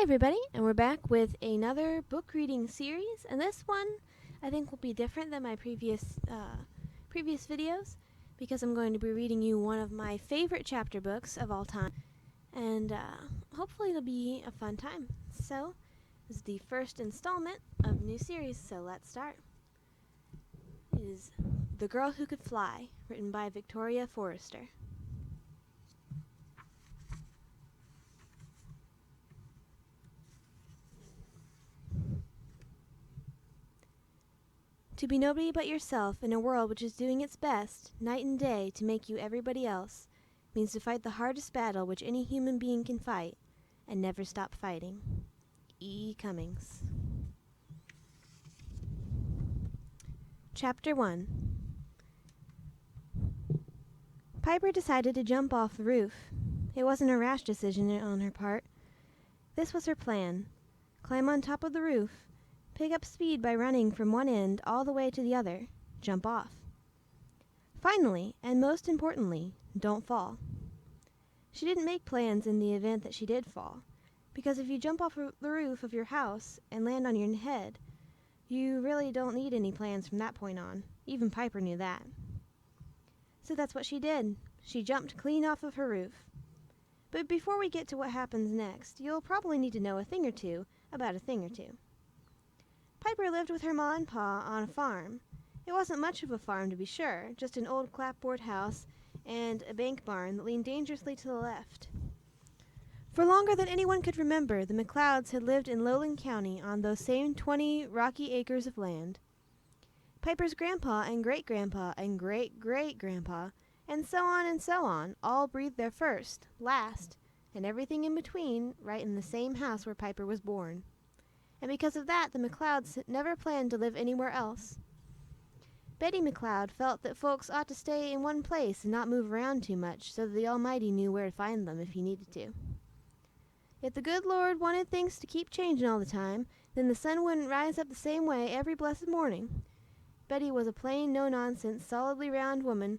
Hi everybody, and we're back with another book reading series, and this one I think will be different than my previous videos because I'm going to be reading you one of my favorite chapter books of all time, and hopefully it'll be a fun time. So, this is the first installment of a new series, so let's start. It is The Girl Who Could Fly, written by Victoria Forrester. To be nobody but yourself in a world which is doing its best, night and day, to make you everybody else, means to fight the hardest battle which any human being can fight, and never stop fighting. E. Cummings. Chapter 1. Piper decided to jump off the roof. It wasn't a rash decision on her part. This was her plan. Climb on top of the roof, pick up speed by running from one end all the way to the other, jump off. Finally, and most importantly, don't fall. She didn't make plans in the event that she did fall, because if you jump off the roof of your house and land on your head, you really don't need any plans from that point on. Even Piper knew that. So that's what she did. She jumped clean off of her roof. But before we get to what happens next, you'll probably need to know a thing or two about a thing or two. Piper lived with her ma and pa on a farm. It wasn't much of a farm, to be sure, just an old clapboard house and a bank barn that leaned dangerously to the left. For longer than anyone could remember, the McLeods had lived in Lowland County on those same 20 rocky acres of land. Piper's grandpa and great-grandpa and great-great-grandpa, and so on, all breathed there first, last, and everything in between, right in the same house where Piper was born. And because of that, the McLeods never planned to live anywhere else. Betty McLeod felt that folks ought to stay in one place and not move around too much, so that the Almighty knew where to find them if he needed to. If the good Lord wanted things to keep changing all the time, then the sun wouldn't rise up the same way every blessed morning. Betty was a plain, no-nonsense, solidly round woman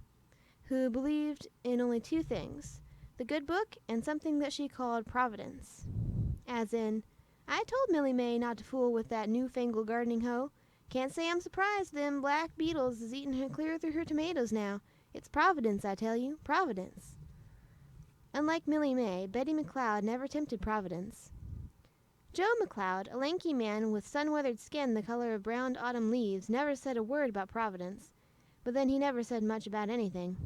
who believed in only two things, the good book and something that she called Providence. As in, I told Millie May not to fool with that newfangled gardening hoe. Can't say I'm surprised them black beetles is eating her clear through her tomatoes now. It's Providence, I tell you, Providence. Unlike Millie May, Betty McLeod never tempted Providence. Joe McLeod, a lanky man with sun-weathered skin the color of browned autumn leaves, never said a word about Providence, but then he never said much about anything.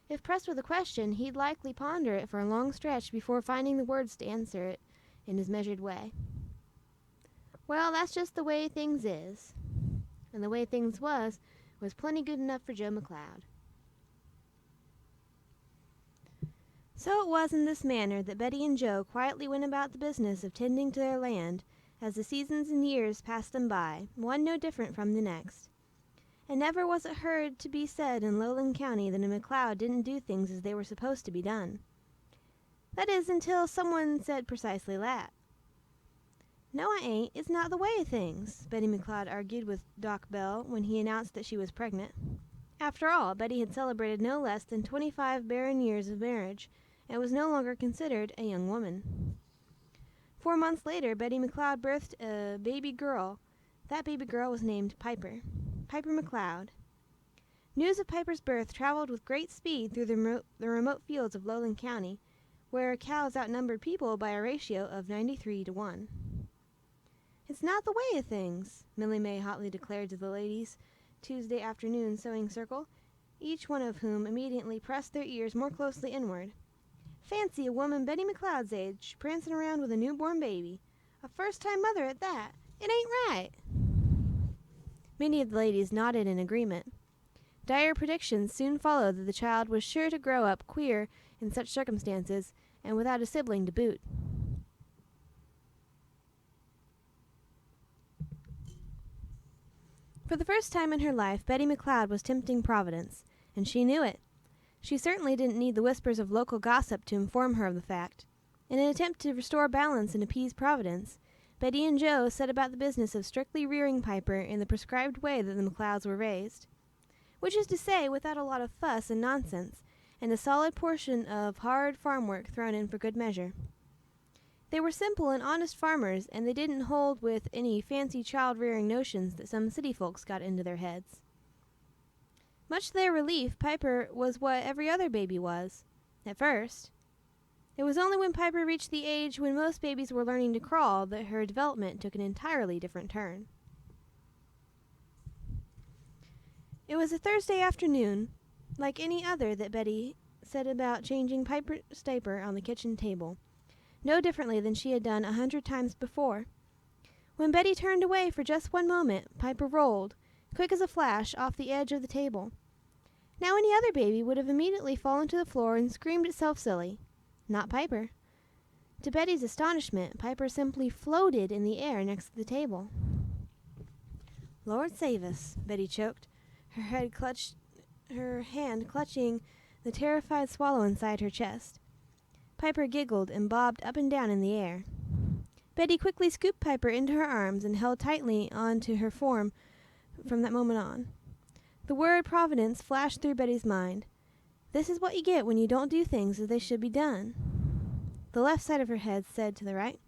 If pressed with a question, he'd likely ponder it for a long stretch before finding the words to answer it in his measured way. Well, that's just the way things is. And the way things was plenty good enough for Joe McLeod. So it was in this manner that Betty and Joe quietly went about the business of tending to their land, as the seasons and years passed them by, one no different from the next. And never was it heard to be said in Lowland County that a McLeod didn't do things as they were supposed to be done. That is, until someone said precisely that. No, I ain't. It's not the way of things, Betty McLeod argued with Doc Bell when he announced that she was pregnant. After all, Betty had celebrated no less than 25 barren years of marriage, and was no longer considered a young woman. 4 months later, Betty McLeod birthed a baby girl. That baby girl was named Piper. Piper McLeod. News of Piper's birth traveled with great speed through the remote fields of Lowland County, where cows outnumbered people by a ratio of 93 to 1. It's not the way of things, Millie May hotly declared to the ladies' Tuesday afternoon sewing circle, each one of whom immediately pressed their ears more closely inward. Fancy a woman Betty McLeod's age prancing around with a newborn baby. A first-time mother at that. It ain't right. Many of the ladies nodded in agreement. Dire predictions soon followed that the child was sure to grow up queer in such circumstances, and without a sibling to boot. For the first time in her life, Betty McLeod was tempting Providence, and she knew it. She certainly didn't need the whispers of local gossip to inform her of the fact. In an attempt to restore balance and appease Providence, Betty and Joe set about the business of strictly rearing Piper in the prescribed way that the McLeods were raised. Which is to say, without a lot of fuss and nonsense, and a solid portion of hard farm work thrown in for good measure. They were simple and honest farmers, and they didn't hold with any fancy child-rearing notions that some city folks got into their heads. Much to their relief, Piper was what every other baby was, at first. It was only when Piper reached the age when most babies were learning to crawl that her development took an entirely different turn. It was a Thursday afternoon, like any other that Betty set about changing Piper's diaper on the kitchen table, no differently than she had done 100 times before. When Betty turned away for just one moment, Piper rolled, quick as a flash, off the edge of the table. Now any other baby would have immediately fallen to the floor and screamed itself silly. Not Piper. To Betty's astonishment, Piper simply floated in the air next to the table. "Lord save us," Betty choked, her hand clutching the terrified swallow inside her chest. Piper giggled and bobbed up and down in the air. Betty quickly scooped Piper into her arms and held tightly on to her form from that moment on. The word Providence flashed through Betty's mind. This is what you get when you don't do things as they should be done. The left side of her head said to the right.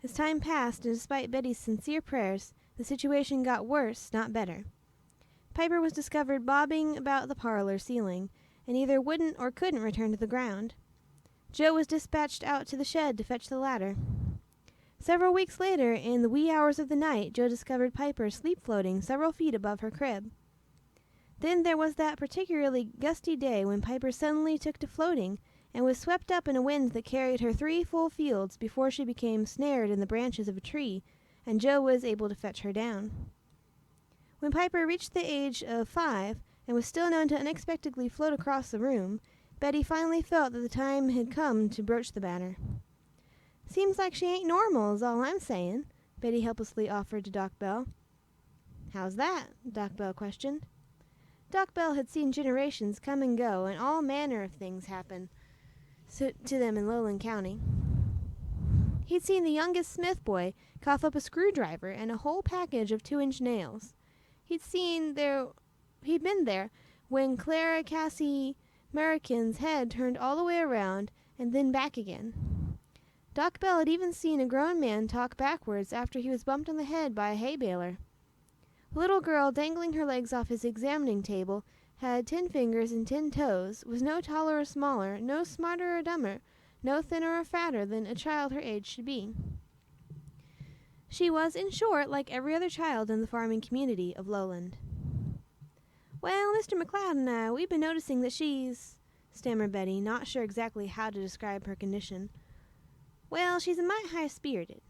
As time passed, and despite Betty's sincere prayers, the situation got worse, not better. Piper was discovered bobbing about the parlor ceiling, and either wouldn't or couldn't return to the ground. Joe was dispatched out to the shed to fetch the ladder. Several weeks later, in the wee hours of the night, Joe discovered Piper sleep-floating several feet above her crib. Then there was that particularly gusty day when Piper suddenly took to floating and was swept up in a wind that carried her 3 full fields before she became snared in the branches of a tree, and Joe was able to fetch her down. When Piper reached the age of 5 and was still known to unexpectedly float across the room, Betty finally felt that the time had come to broach the matter. "Seems like she ain't normal, is all I'm saying," Betty helplessly offered to Doc Bell. "How's that?" Doc Bell questioned. Doc Bell had seen generations come and go, and all manner of things happen to them in Lowland County. He'd seen the youngest Smith boy cough up a screwdriver and a whole package of 2-inch nails. He'd been there when Clara Cassie Merrican's head turned all the way around and then back again. Doc Bell had even seen a grown man talk backwards after he was bumped on the head by a hay baler. The little girl dangling her legs off his examining table had 10 fingers and 10 toes, was no taller or smaller, no smarter or dumber, no thinner or fatter than a child her age should be. She was, in short, like every other child in the farming community of Lowland. "Well, Mr. McLeod and I, we've been noticing that she's," stammered Betty, not sure exactly how to describe her condition. "Well, she's a mite high-spirited."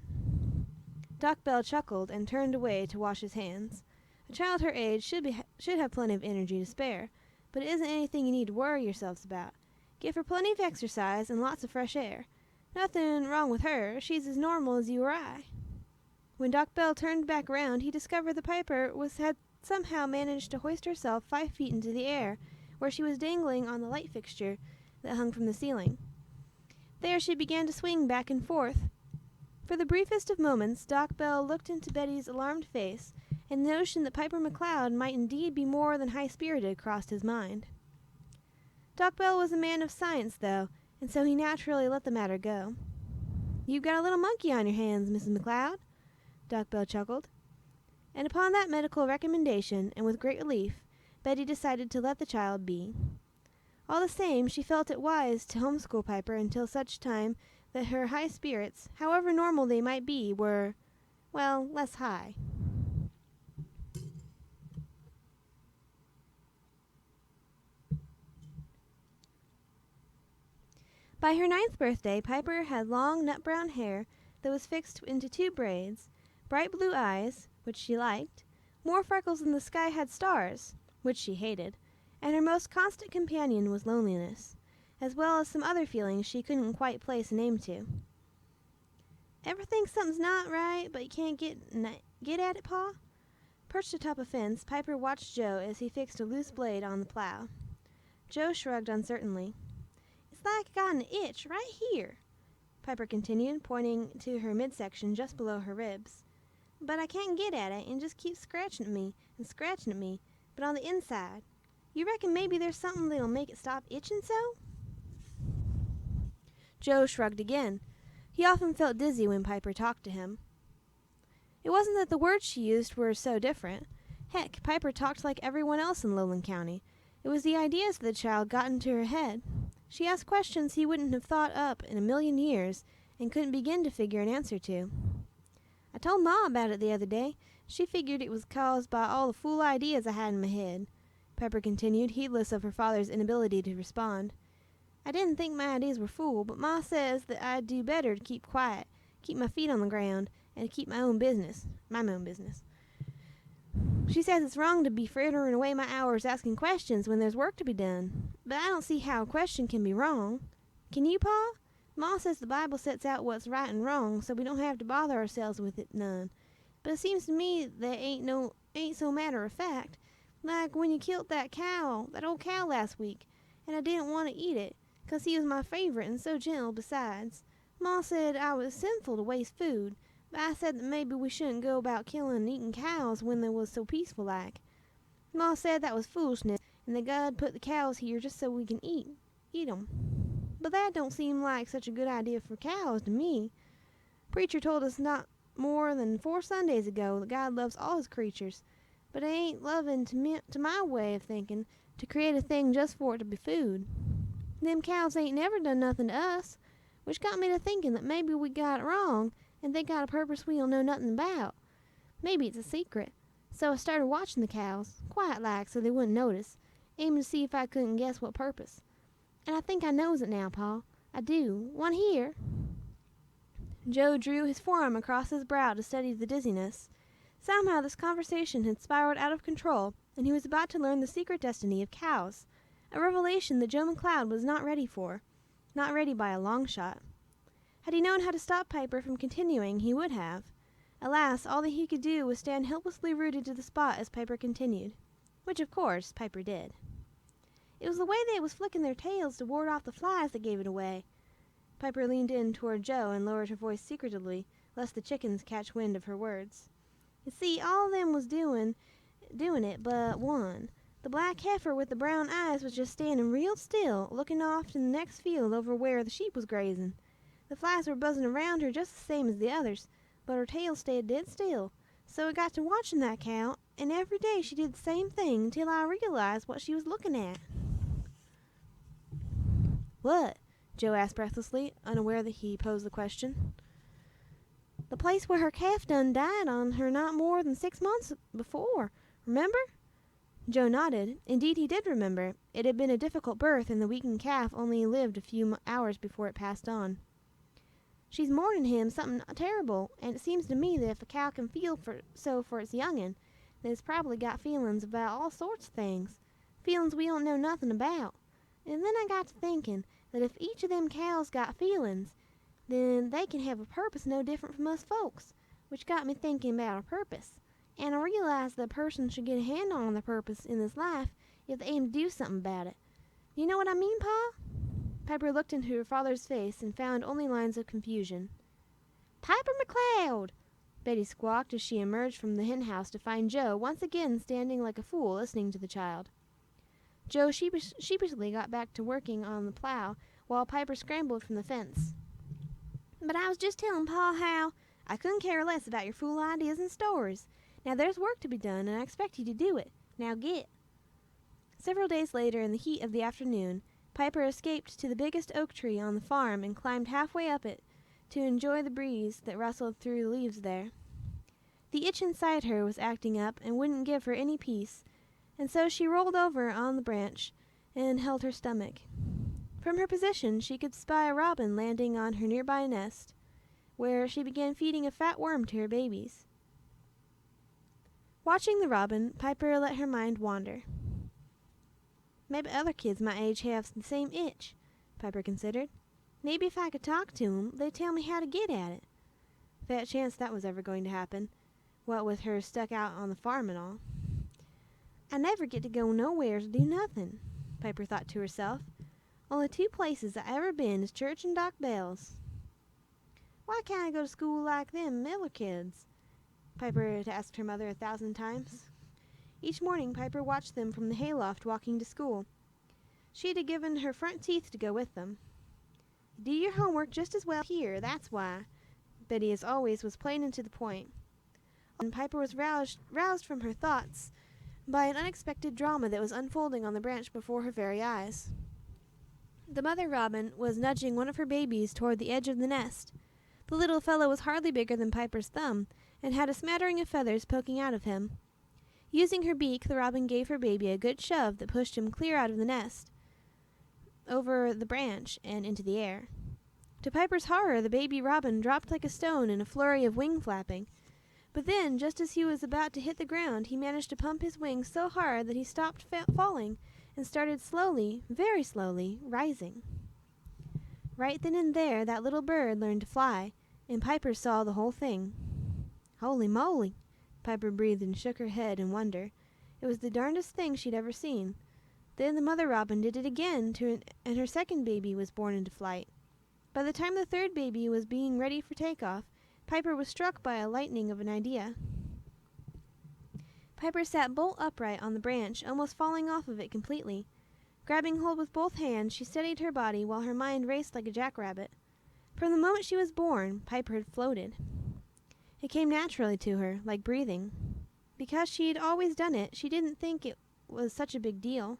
Doc Bell chuckled and turned away to wash his hands. A child her age should have plenty of energy to spare, but it isn't anything you need to worry yourselves about. Give her plenty of exercise and lots of fresh air. Nothing wrong with her. She's as normal as you or I. When Doc Bell turned back around, he discovered the Piper had somehow managed to hoist herself 5 feet into the air, where she was dangling on the light fixture that hung from the ceiling. There she began to swing back and forth. For the briefest of moments, Doc Bell looked into Betty's alarmed face, and the notion that Piper McLeod might indeed be more than high-spirited crossed his mind. Doc Bell was a man of science, though, and so he naturally let the matter go. "You've got a little monkey on your hands, Mrs. McLeod," Doc Bell chuckled. And upon that medical recommendation, and with great relief, Betty decided to let the child be. All the same, she felt it wise to homeschool Piper until such time that her high spirits, however normal they might be, were, well, less high. By her 9th birthday, Piper had long nut-brown hair that was fixed into 2 braids, bright blue eyes, which she liked, more freckles than the sky had stars, which she hated, and her most constant companion was loneliness, as well as some other feelings she couldn't quite place a name to. "Ever think something's not right, but you can't get at it, Pa?" Perched atop a fence, Piper watched Joe as he fixed a loose blade on the plow. Joe shrugged uncertainly. "It's like I got an itch right here," Piper continued, pointing to her midsection just below her ribs. "But I can't get at it, and just keeps scratching at me, but on the inside. You reckon maybe there's something that'll make it stop itching so?" Joe shrugged again. He often felt dizzy when Piper talked to him. It wasn't that the words she used were so different. Heck, Piper talked like everyone else in Lowland County. It was the ideas of the child got into her head. She asked questions he wouldn't have thought up in a million years and couldn't begin to figure an answer to. I told Ma about it the other day. She figured it was caused by all the fool ideas I had in my head, Piper continued, heedless of her father's inability to respond. I didn't think my ideas were fool, but Ma says that I'd do better to keep quiet, keep my feet on the ground, and to keep my own business. She says it's wrong to be frittering away my hours asking questions when there's work to be done. But I don't see how a question can be wrong. Can you, Pa? Ma says the Bible sets out what's right and wrong, so we don't have to bother ourselves with it none. But it seems to me that ain't so matter of fact. Like when you killed that old cow last week, and I didn't want to eat it, 'cause he was my favorite and so gentle besides. Ma said I was sinful to waste food, but I said that maybe we shouldn't go about killing and eating cows when they was so peaceful like. Ma said that was foolishness, and that God put the cows here just so we can eat 'em. But that don't seem like such a good idea for cows to me. Preacher told us not more than 4 Sundays ago that God loves all his creatures, but it ain't loving to my way of thinking to create a thing just for it to be food. Them cows ain't never done nothing to us, which got me to thinking that maybe we got it wrong and they got a purpose we don't know nothing about. Maybe it's a secret. So I started watching the cows, quiet like so they wouldn't notice, aiming to see if I couldn't guess what purpose. And I think I knows it now, Pa. I do. Want to hear? Joe drew his forearm across his brow to steady the dizziness. Somehow this conversation had spiraled out of control, and he was about to learn the secret destiny of cows, a revelation that Joe McLeod was not ready for, not ready by a long shot. Had he known how to stop Piper from continuing, he would have. Alas, all that he could do was stand helplessly rooted to the spot as Piper continued, which, of course, Piper did. It was the way they was flicking their tails to ward off the flies that gave it away. Piper leaned in toward Joe and lowered her voice secretively, lest the chickens catch wind of her words. You see, all of them was doing it but one. The black heifer with the brown eyes was just standing real still, looking off to the next field over where the sheep was grazing. The flies were buzzing around her just the same as the others, but her tail stayed dead still. So I got to watching that cow, and every day she did the same thing until I realized what she was looking at. What? Joe asked breathlessly, unaware that he posed the question. The place where her calf done died on her not more than 6 months before. Remember? Joe nodded. Indeed, he did remember. It had been a difficult birth, and the weakened calf only lived a few hours before it passed on. She's mourning him something terrible, and it seems to me that if a cow can feel for its young'un, then it's probably got feelings about all sorts of things, feelings we don't know nothing about. And then I got to thinking that if each of them cows got feelings, then they can have a purpose no different from us folks, which got me thinking about a purpose. And I realized that a person should get a handle on their purpose in this life if they aim to do something about it. You know what I mean, Pa? Piper looked into her father's face and found only lines of confusion. Piper McLeod! Betty squawked as she emerged from the hen house to find Joe once again standing like a fool listening to the child. Joe sheepishly got back to working on the plow while Piper scrambled from the fence. But I was just telling Pa how I couldn't care less about your fool ideas and stories. Now there's work to be done, and I expect you to do it. Now get. Several days later, in the heat of the afternoon, Piper escaped to the biggest oak tree on the farm and climbed halfway up it to enjoy the breeze that rustled through the leaves there. The itch inside her was acting up and wouldn't give her any peace, and so she rolled over on the branch and held her stomach. From her position, she could spy a robin landing on her nearby nest, where she began feeding a fat worm to her babies. Watching the robin, Piper let her mind wander. Maybe other kids my age have the same itch, Piper considered. Maybe if I could talk to 'em, they'd tell me how to get at it. Fat chance that was ever going to happen, what with her stuck out on the farm and all. I never get to go nowhere to do nothing, Piper thought to herself. Only 2 places I ever been is church and Doc Bell's. Why can't I go to school like them other kids? Piper had asked her mother 1,000 times. Each morning Piper watched them from the hayloft walking to school. She had given her front teeth to go with them. do your homework just as well here, that's why." Betty, as always, was plain and to the point. And Piper was roused from her thoughts by an unexpected drama that was unfolding on the branch before her very eyes. The mother robin was nudging one of her babies toward the edge of the nest. The little fellow was hardly bigger than Piper's thumb, and had a smattering of feathers poking out of him. Using her beak, the robin gave her baby a good shove that pushed him clear out of the nest, over the branch, and into the air. To Piper's horror, the baby robin dropped like a stone in a flurry of wing flapping. But then, just as he was about to hit the ground, he managed to pump his wings so hard that he stopped falling and started slowly, very slowly, rising. Right then and there, that little bird learned to fly, and Piper saw the whole thing. "Holy moly!" Piper breathed and shook her head in wonder. It was the darndest thing she'd ever seen. Then the mother robin did it again, and her second baby was born into flight. By the time the third baby was being ready for takeoff, Piper was struck by a lightning of an idea. Piper sat bolt upright on the branch, almost falling off of it completely. Grabbing hold with both hands, she steadied her body while her mind raced like a jackrabbit. From the moment she was born, Piper had floated. It came naturally to her, like breathing. Because she had always done it, she didn't think it was such a big deal.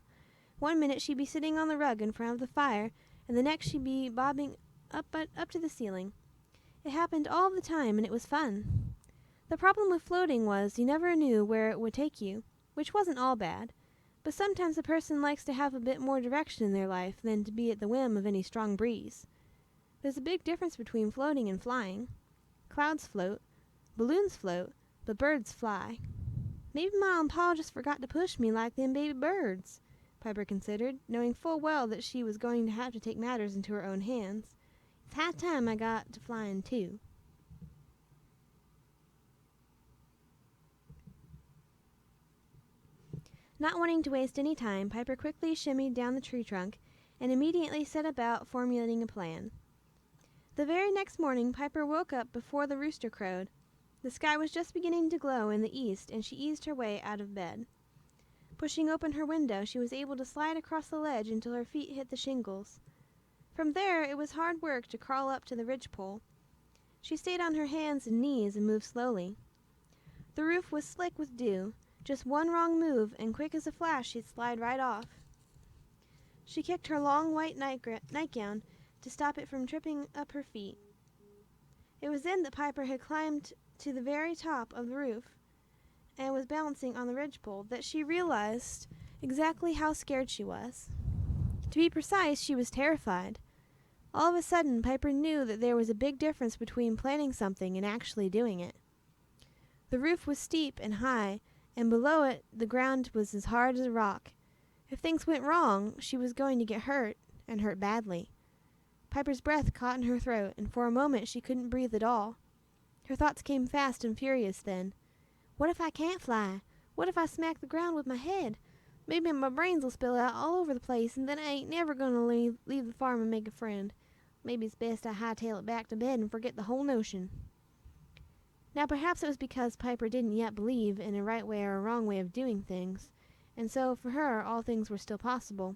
One minute she'd be sitting on the rug in front of the fire, and the next she'd be bobbing up to the ceiling. It happened all the time, and it was fun. The problem with floating was you never knew where it would take you, which wasn't all bad. But sometimes a person likes to have a bit more direction in their life than to be at the whim of any strong breeze. There's a big difference between floating and flying. Clouds float, balloons float, but birds fly. "Maybe Ma and Pa just forgot to push me like them baby birds," Piper considered, knowing full well that she was going to have to take matters into her own hands. "It's high time I got to flying too." Not wanting to waste any time, Piper quickly shimmied down the tree trunk and immediately set about formulating a plan. The very next morning, Piper woke up before the rooster crowed. The sky was just beginning to glow in the east, and she eased her way out of bed. Pushing open her window, she was able to slide across the ledge until her feet hit the shingles. From there, it was hard work to crawl up to the ridgepole. She stayed on her hands and knees and moved slowly. The roof was slick with dew. Just one wrong move, and quick as a flash, she'd slide right off. She kicked her long white nightgown to stop it from tripping up her feet. It was then that Piper had climbed to the very top of the roof and was balancing on the ridgepole that she realized exactly how scared she was. To be precise, she was terrified. All of a sudden, Piper knew that there was a big difference between planning something and actually doing it. The roof was steep and high, and below it the ground was as hard as a rock. If things went wrong, she was going to get hurt, and hurt badly. Piper's breath caught in her throat, and for a moment she couldn't breathe at all. Her thoughts came fast and furious then. "What if I can't fly? What if I smack the ground with my head? Maybe my brains will spill out all over the place, and then I ain't never going to leave the farm and make a friend. Maybe it's best I hightail it back to bed and forget the whole notion." Now perhaps it was because Piper didn't yet believe in a right way or a wrong way of doing things, and so for her all things were still possible.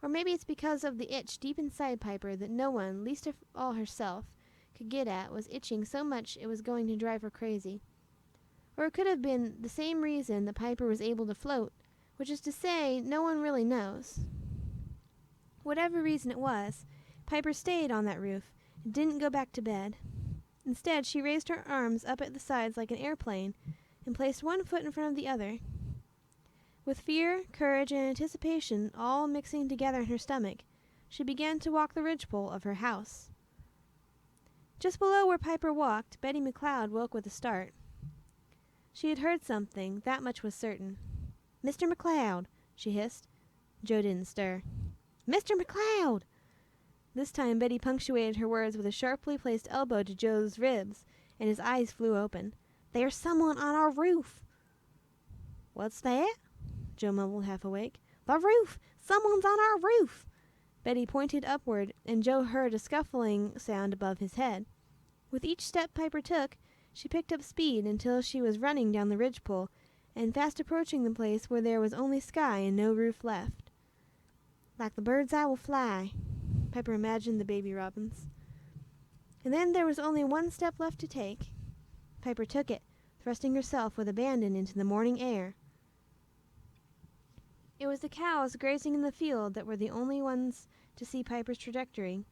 Or maybe it's because of the itch deep inside Piper that no one, least of all herself, could get at, was itching so much it was going to drive her crazy. Or it could have been the same reason that Piper was able to float, which is to say, no one really knows. Whatever reason it was, Piper stayed on that roof and didn't go back to bed. Instead, she raised her arms up at the sides like an airplane and placed one foot in front of the other. With fear, courage, and anticipation all mixing together in her stomach, she began to walk the ridgepole of her house. Just below where Piper walked, Betty McLeod woke with a start. She had heard something, that much was certain. "Mr. McLeod," she hissed. Joe didn't stir. "Mr. McLeod!" This time Betty punctuated her words with a sharply placed elbow to Joe's ribs, and his eyes flew open. "There's someone on our roof." "What's that?" Joe mumbled, half awake. "The roof! Someone's on our roof!" Betty pointed upward, and Joe heard a scuffling sound above his head. With each step Piper took, she picked up speed until she was running down the ridgepole and fast approaching the place where there was only sky and no roof left. "Like the bird's eye will fly." Piper imagined the baby robins. And then there was only one step left to take. Piper took it, thrusting herself with abandon into the morning air. It was the cows grazing in the field that were the only ones to see Piper's trajectory.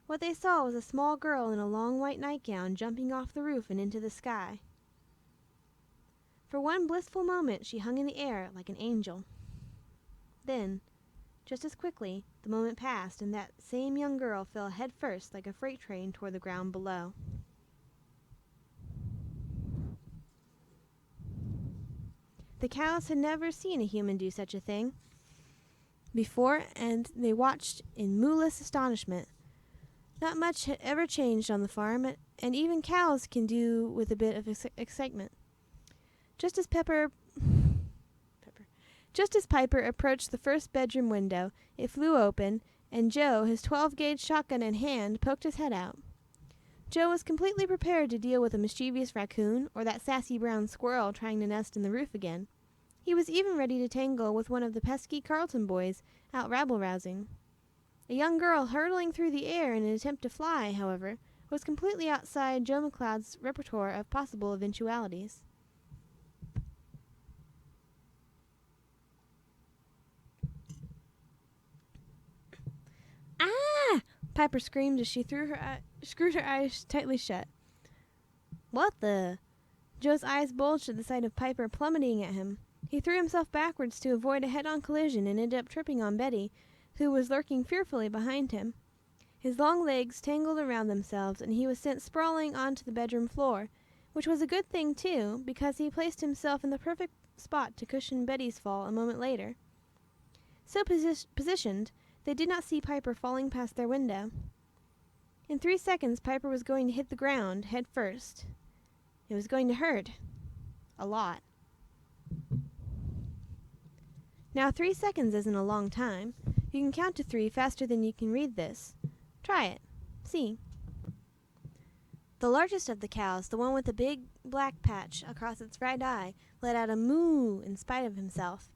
What they saw was a small girl in a long white nightgown jumping off the roof and into the sky. For one blissful moment she hung in the air like an angel. Then, just as quickly, the moment passed and that same young girl fell head first like a freight train toward the ground below. The cows had never seen a human do such a thing before, and they watched in mooless astonishment. Not much had ever changed on the farm, and even cows can do with a bit of excitement. Just as Piper approached the first bedroom window, it flew open, and Joe, his 12-gauge shotgun in hand, poked his head out. Joe was completely prepared to deal with a mischievous raccoon or that sassy brown squirrel trying to nest in the roof again. He was even ready to tangle with one of the pesky Carlton boys out rabble-rousing. A young girl hurtling through the air in an attempt to fly, however, was completely outside Joe McLeod's repertoire of possible eventualities. "Ah!" Piper screamed as she screwed her eyes tightly shut. "What the?" Joe's eyes bulged at the sight of Piper plummeting at him. He threw himself backwards to avoid a head-on collision and ended up tripping on Betty, who was lurking fearfully behind him. His long legs tangled around themselves, and he was sent sprawling onto the bedroom floor, which was a good thing, too, because he placed himself in the perfect spot to cushion Betty's fall a moment later. So positioned, they did not see Piper falling past their window. In 3 seconds, Piper was going to hit the ground, head first. It was going to hurt. A lot. Now, 3 seconds isn't a long time. You can count to 3 faster than you can read this. Try it. See. The largest of the cows, the one with the big black patch across its right eye, let out a moo in spite of himself.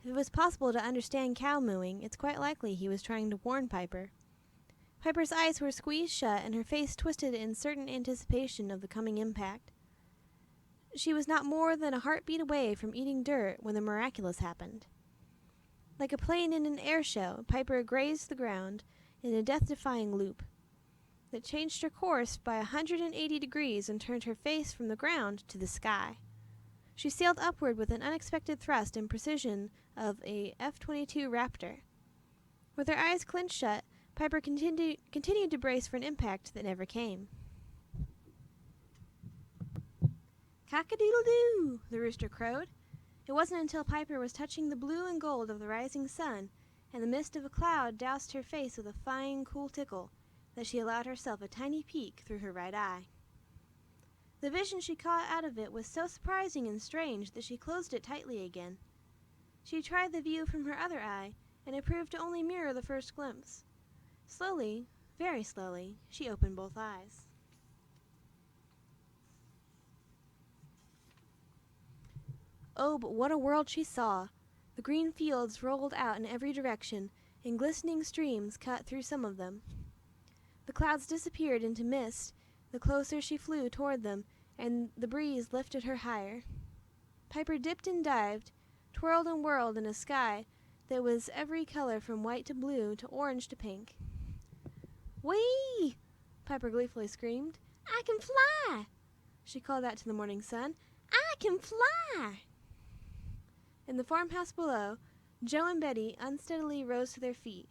If it was possible to understand cow mooing, it's quite likely he was trying to warn Piper. Piper's eyes were squeezed shut and her face twisted in certain anticipation of the coming impact. She was not more than a heartbeat away from eating dirt when the miraculous happened. Like a plane in an air show, Piper grazed the ground in a death-defying loop that changed her course by 180 degrees and turned her face from the ground to the sky. She sailed upward with an unexpected thrust and precision of a F-22 Raptor. With her eyes clenched shut, Piper continued to brace for an impact that never came. "Cock-a-doodle-doo!" the rooster crowed. It wasn't until Piper was touching the blue and gold of the rising sun, and the mist of a cloud doused her face with a fine, cool tickle, that she allowed herself a tiny peek through her right eye. The vision she caught out of it was so surprising and strange that she closed it tightly again. She tried the view from her other eye, and it proved to only mirror the first glimpse. Slowly, very slowly, she opened both eyes. Oh, but what a world she saw! The green fields rolled out in every direction, and glistening streams cut through some of them. The clouds disappeared into mist the closer she flew toward them, and the breeze lifted her higher. Piper dipped and dived, twirled and whirled in a sky that was every color from white to blue to orange to pink. "Whee!" Piper gleefully screamed. "I can fly!" she called out to the morning sun. "I can fly!" In the farmhouse below, Joe and Betty unsteadily rose to their feet.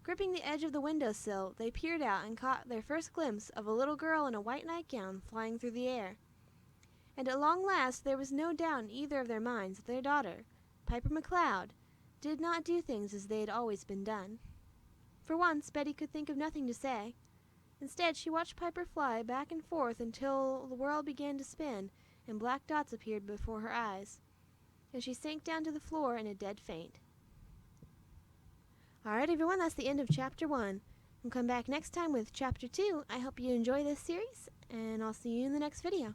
Gripping the edge of the windowsill, they peered out and caught their first glimpse of a little girl in a white nightgown flying through the air. And at long last there was no doubt in either of their minds that their daughter, Piper McLeod, did not do things as they had always been done. For once, Betty could think of nothing to say. Instead, she watched Piper fly back and forth until the world began to spin and black dots appeared before her eyes, and she sank down to the floor in a dead faint. Alright everyone, that's the end of Chapter 1. We'll come back next time with Chapter 2. I hope you enjoy this series, and I'll see you in the next video.